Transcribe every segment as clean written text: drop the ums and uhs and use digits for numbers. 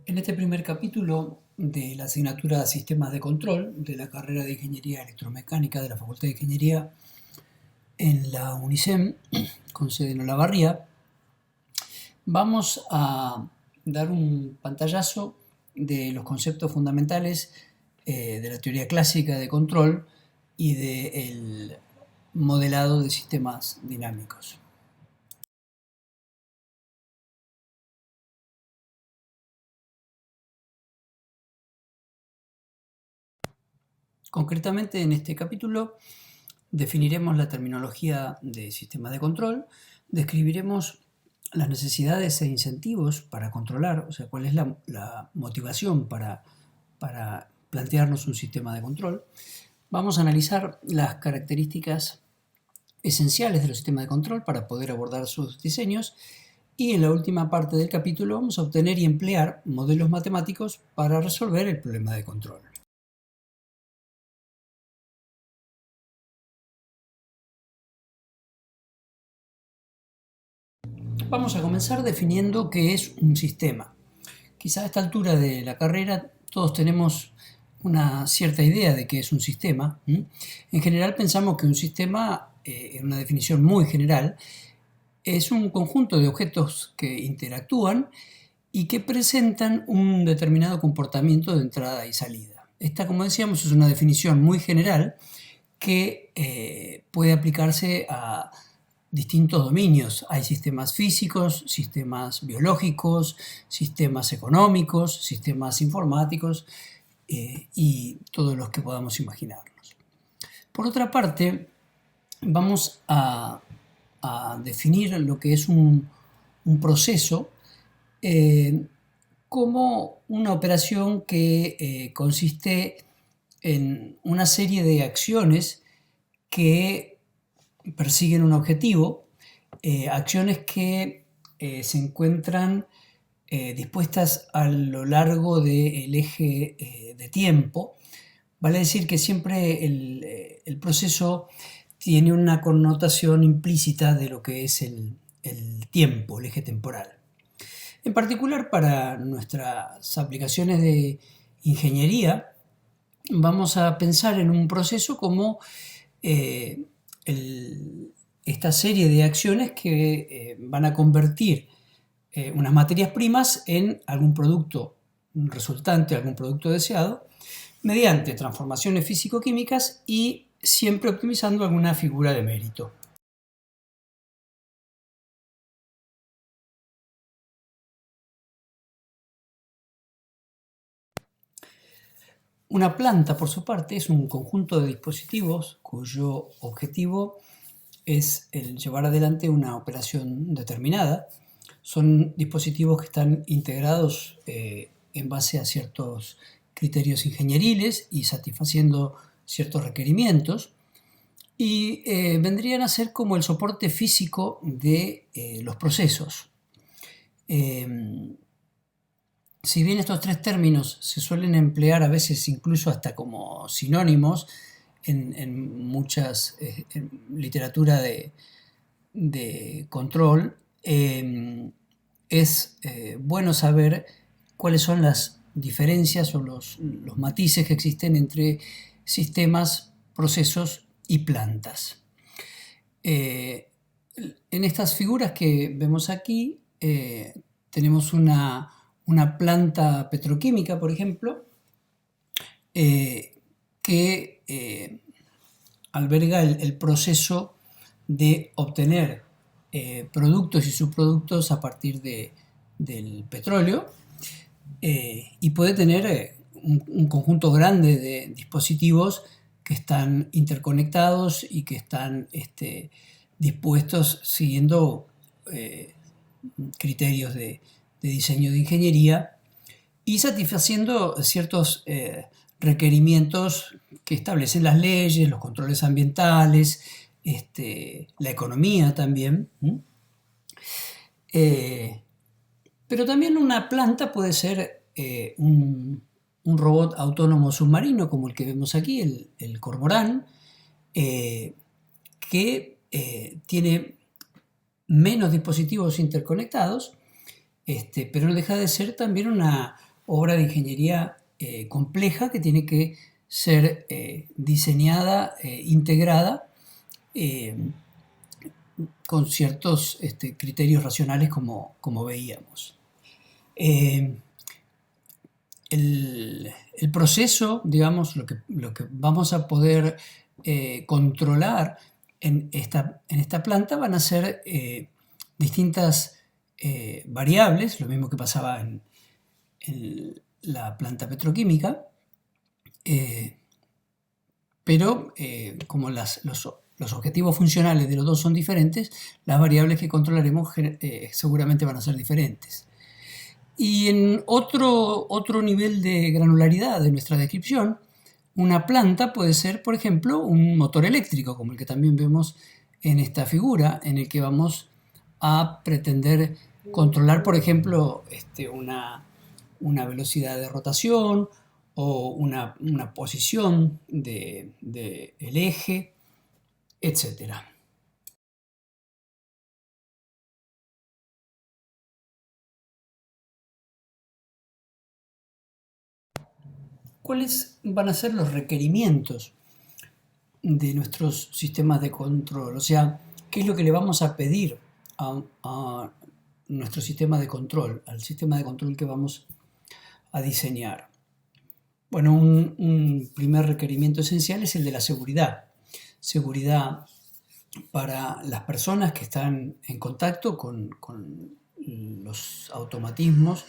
En este primer capítulo de la asignatura Sistemas de Control de la carrera de Ingeniería Electromecánica de la Facultad de Ingeniería en la UNICEM, con sede en Olavarría, vamos a dar un pantallazo de los conceptos fundamentales de la teoría clásica de control y del modelado de sistemas dinámicos. Concretamente, en este capítulo definiremos la terminología de sistemas de control, describiremos las necesidades e incentivos para controlar, o sea, cuál es la motivación para plantearnos un sistema de control. Vamos a analizar las características esenciales de los sistemas de control para poder abordar sus diseños y en la última parte del capítulo vamos a obtener y emplear modelos matemáticos para resolver el problema de control. Vamos a comenzar definiendo qué es un sistema. Quizá a esta altura de la carrera todos tenemos una cierta idea de qué es un sistema. En general pensamos que un sistema, en una definición muy general, es un conjunto de objetos que interactúan y que presentan un determinado comportamiento de entrada y salida. Esta, como decíamos, es una definición muy general que puede aplicarse a distintos dominios. Hay sistemas físicos, sistemas biológicos, sistemas económicos, sistemas informáticos y todos los que podamos imaginarnos. Por otra parte, vamos a definir lo que es un proceso como una operación que consiste en una serie de acciones que persiguen un objetivo, acciones que se encuentran dispuestas a lo largo del eje de tiempo. Vale decir que siempre el proceso tiene una connotación implícita de lo que es el tiempo, el eje temporal. En particular, para nuestras aplicaciones de ingeniería, vamos a pensar en un proceso como esta serie de acciones que van a convertir unas materias primas en algún producto resultante, algún producto deseado, mediante transformaciones físico-químicas y siempre optimizando alguna figura de mérito. Una planta, por su parte, es un conjunto de dispositivos cuyo objetivo es el llevar adelante una operación determinada. Son dispositivos que están integrados en base a ciertos criterios ingenieriles y satisfaciendo ciertos requerimientos y vendrían a ser como el soporte físico de los procesos. Si bien estos tres términos se suelen emplear a veces incluso hasta como sinónimos en muchas literatura de control, es bueno saber cuáles son las diferencias o los matices que existen entre sistemas, procesos y plantas. En estas figuras que vemos aquí tenemos una planta petroquímica, por ejemplo, que alberga el proceso de obtener productos y subproductos a partir del petróleo y puede tener un conjunto grande de dispositivos que están interconectados y que están dispuestos siguiendo criterios de diseño de ingeniería y satisfaciendo ciertos requerimientos que establecen las leyes, los controles ambientales, la economía también. Pero también una planta puede ser un robot autónomo submarino como el que vemos aquí, el Cormorán, que tiene menos dispositivos interconectados, pero no deja de ser también una obra de ingeniería compleja que tiene que ser diseñada, integrada, eh, con ciertos criterios racionales como veíamos. Eh, el proceso, digamos, lo que vamos a poder controlar en esta planta van a ser distintas variables, lo mismo que pasaba en la planta petroquímica, pero como los objetivos funcionales de los dos son diferentes, las variables que controlaremos seguramente van a ser diferentes. Y en otro nivel de granularidad de nuestra descripción, una planta puede ser, por ejemplo, un motor eléctrico, como el que también vemos en esta figura, en el que vamos a pretender controlar, por ejemplo, una velocidad de rotación o una posición del eje, etcétera. ¿Cuáles van a ser los requerimientos de nuestros sistemas de control? O sea, ¿qué es lo que le vamos a pedir a nuestro sistema de control, al sistema de control que vamos a diseñar? Bueno, un primer requerimiento esencial es el de la seguridad. Seguridad para las personas que están en contacto con los automatismos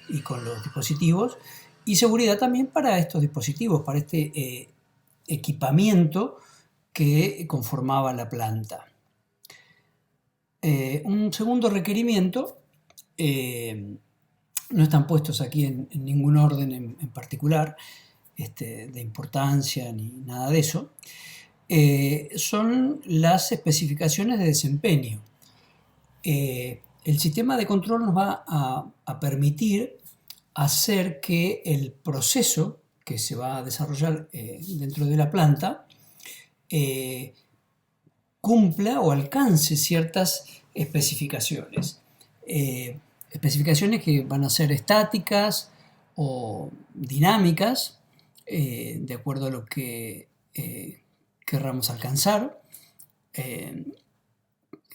y con los dispositivos, y seguridad también para estos dispositivos, para este equipamiento que conformaba la planta. Un segundo requerimiento, no están puestos aquí en ningún orden en particular, de importancia ni nada de eso, son las especificaciones de desempeño. El sistema de control nos va a permitir hacer que el proceso que se va a desarrollar dentro de la planta cumpla o alcance ciertas especificaciones. Especificaciones que van a ser estáticas o dinámicas, de acuerdo a lo que querramos alcanzar.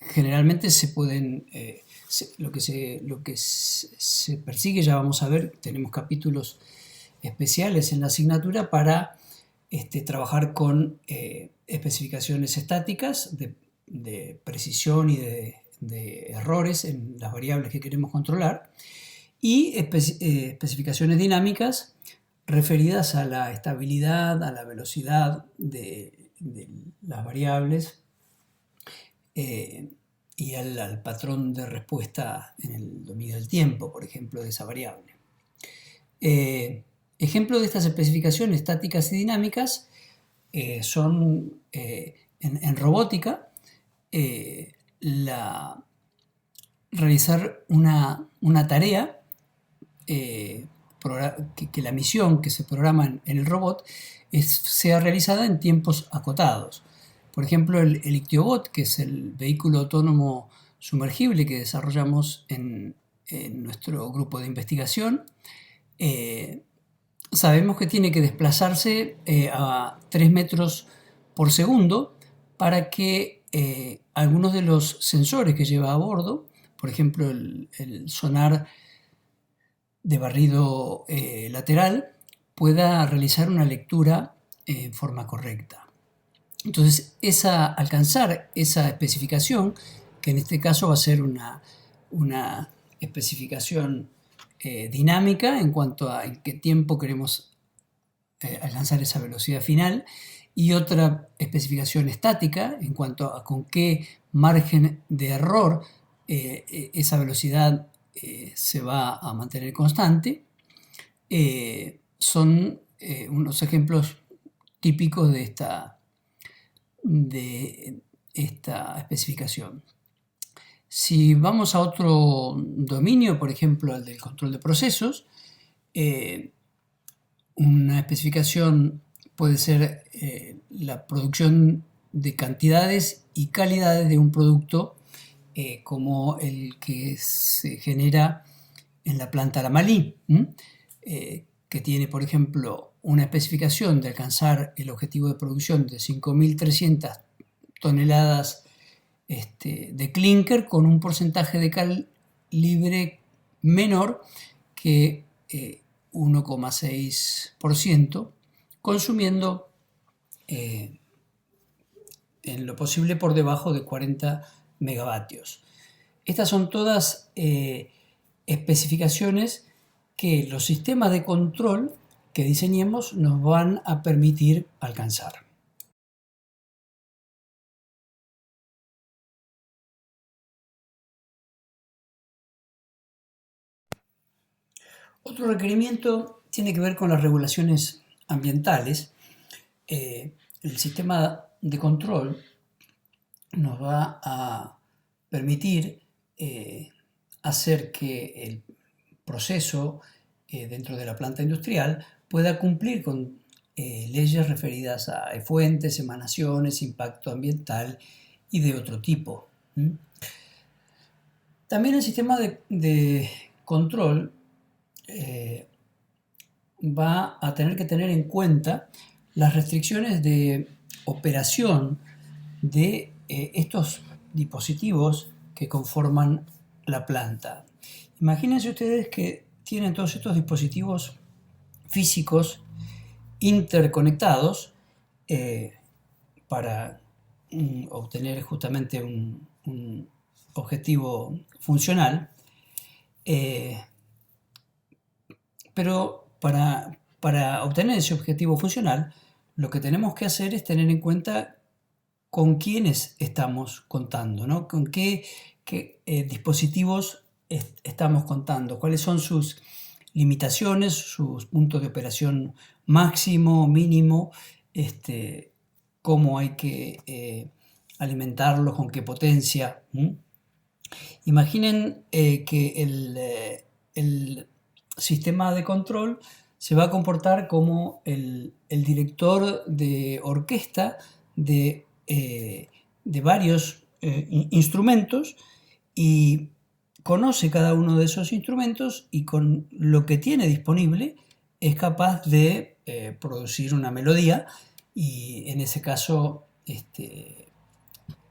Generalmente se pueden, lo que se persigue, ya vamos a ver, tenemos capítulos especiales en la asignatura para trabajar con especificaciones estáticas de precisión y de errores en las variables que queremos controlar, y especificaciones dinámicas referidas a la estabilidad, a la velocidad de las variables y al patrón de respuesta en el dominio del tiempo, por ejemplo, de esa variable. Ejemplo de estas especificaciones estáticas y dinámicas son en robótica realizar una tarea, que la misión que se programa en el robot sea realizada en tiempos acotados. Por ejemplo, el Ictiobot, que es el vehículo autónomo sumergible que desarrollamos en nuestro grupo de investigación, sabemos que tiene que desplazarse a 3 metros por segundo para que algunos de los sensores que lleva a bordo, por ejemplo el sonar de barrido lateral, pueda realizar una lectura en forma correcta. Entonces, alcanzar esa especificación, que en este caso va a ser una especificación dinámica en cuanto a en qué tiempo queremos alcanzar esa velocidad final, y otra especificación estática en cuanto a con qué margen de error esa velocidad se va a mantener constante. Son unos ejemplos típicos de esta especificación. Si vamos a otro dominio, por ejemplo al del control de procesos, una especificación puede ser la producción de cantidades y calidades de un producto, como el que se genera en la planta Lamalí. que tiene, por ejemplo, una especificación de alcanzar el objetivo de producción de 5.300 toneladas de clinker con un porcentaje de cal libre menor que 1,6%, consumiendo en lo posible por debajo de 40 megavatios. Estas son todas especificaciones que los sistemas de control que diseñemos nos van a permitir alcanzar. Otro requerimiento tiene que ver con las regulaciones ambientales. El sistema de control nos va a permitir hacer que el proceso dentro de la planta industrial pueda cumplir con leyes referidas a efluentes, emanaciones, impacto ambiental y de otro tipo. También el sistema de control va a tener que tener en cuenta las restricciones de operación de estos dispositivos que conforman la planta. Imagínense ustedes que tienen todos estos dispositivos físicos interconectados para obtener justamente un objetivo funcional, pero para obtener ese objetivo funcional, lo que tenemos que hacer es tener en cuenta con quiénes estamos contando, ¿no? Con qué dispositivos estamos contando, cuáles son sus limitaciones, sus puntos de operación máximo, mínimo, cómo hay que alimentarlos, con qué potencia. Imaginen que el sistema de control se va a comportar como el director de orquesta de varios instrumentos, y conoce cada uno de esos instrumentos, y con lo que tiene disponible es capaz de producir una melodía, y en ese caso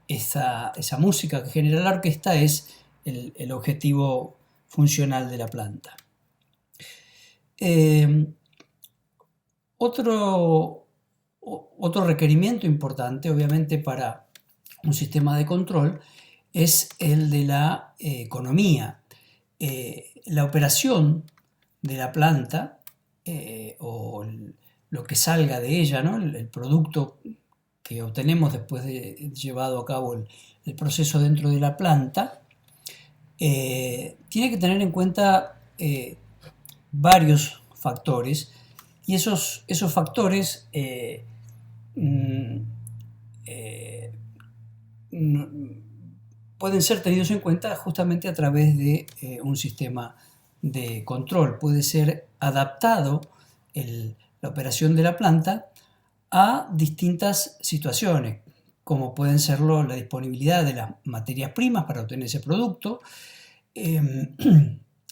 esa música que genera la orquesta es el objetivo funcional de la planta. Otro requerimiento importante, obviamente, para un sistema de control es el de la economía. La operación de la planta o lo que salga de ella, ¿no? El producto que obtenemos después de llevado a cabo el proceso dentro de la planta, tiene que tener en cuenta varios factores, y esos factores pueden ser tenidos en cuenta justamente a través de un sistema de control. Puede ser adaptado la operación de la planta a distintas situaciones, como pueden serlo la disponibilidad de las materias primas para obtener ese producto,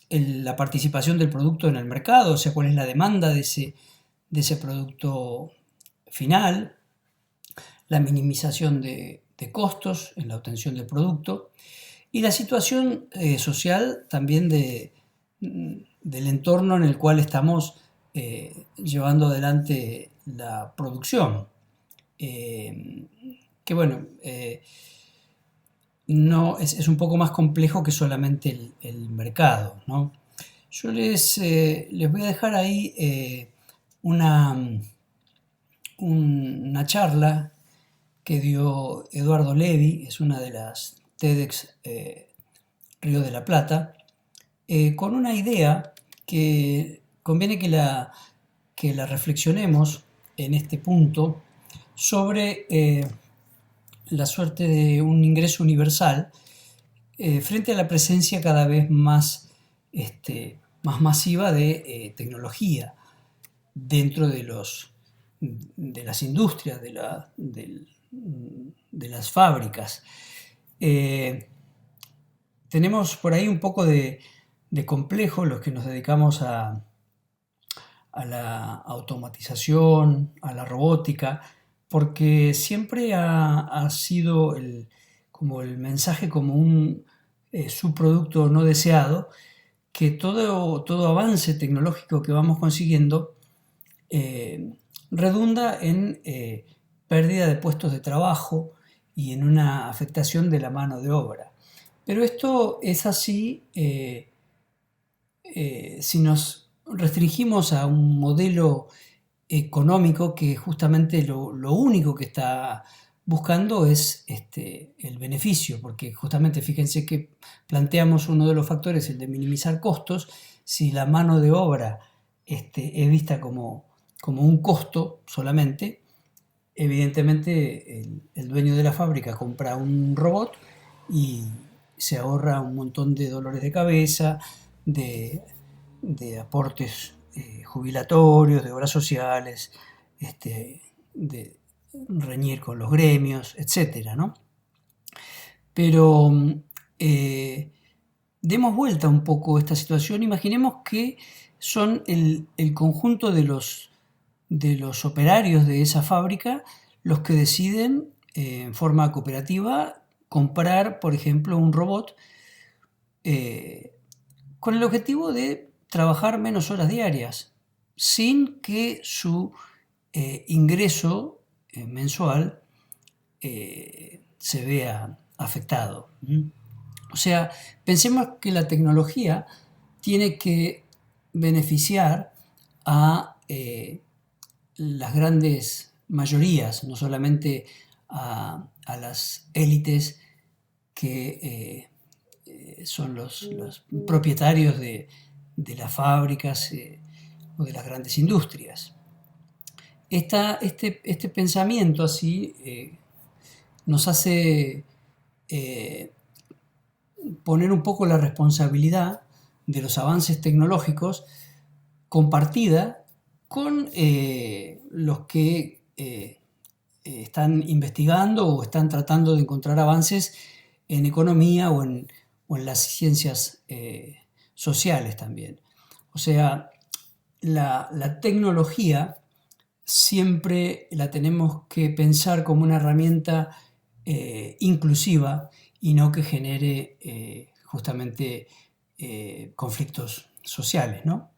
la participación del producto en el mercado, o sea, cuál es la demanda de ese producto final, la minimización de costos en la obtención del producto, y la situación social también del entorno en el cual estamos llevando adelante la producción. Que bueno, no, es un poco más complejo que solamente el mercado, ¿no? Yo les voy a dejar ahí una charla que dio Eduardo Levi, es una de las TEDx Río de la Plata, con una idea que conviene que la reflexionemos en este punto sobre la suerte de un ingreso universal frente a la presencia cada vez más masiva de tecnología dentro de las industrias, de las fábricas. Tenemos por ahí un poco de complejo los que nos dedicamos a a la automatización, a la robótica, porque siempre ha sido como el mensaje como un subproducto no deseado, que todo avance tecnológico que vamos consiguiendo eh, redunda en pérdida de puestos de trabajo y en una afectación de la mano de obra. Pero esto es así si nos restringimos a un modelo económico que justamente lo único que está buscando es el beneficio, porque justamente fíjense que planteamos uno de los factores, el de minimizar costos. Si la mano de obra es vista como un costo solamente, evidentemente el dueño de la fábrica compra un robot y se ahorra un montón de dolores de cabeza, de, de aportes jubilatorios, de obras sociales, de reñir con los gremios, etcétera, ¿no? Pero eh, demos vuelta un poco a esta situación. Imaginemos que son el conjunto de los operarios de esa fábrica los que deciden en forma cooperativa comprar, por ejemplo, un robot eh, con el objetivo de trabajar menos horas diarias, sin que su ingreso mensual se vea afectado. O sea, pensemos que la tecnología tiene que beneficiar a las grandes mayorías, no solamente a las élites que son los propietarios de las fábricas o de las grandes industrias. Este pensamiento así nos hace poner un poco la responsabilidad de los avances tecnológicos compartida con los que están investigando o están tratando de encontrar avances en economía o en las ciencias sociales también. O sea, la tecnología siempre la tenemos que pensar como una herramienta inclusiva y no que genere justamente conflictos sociales, ¿no?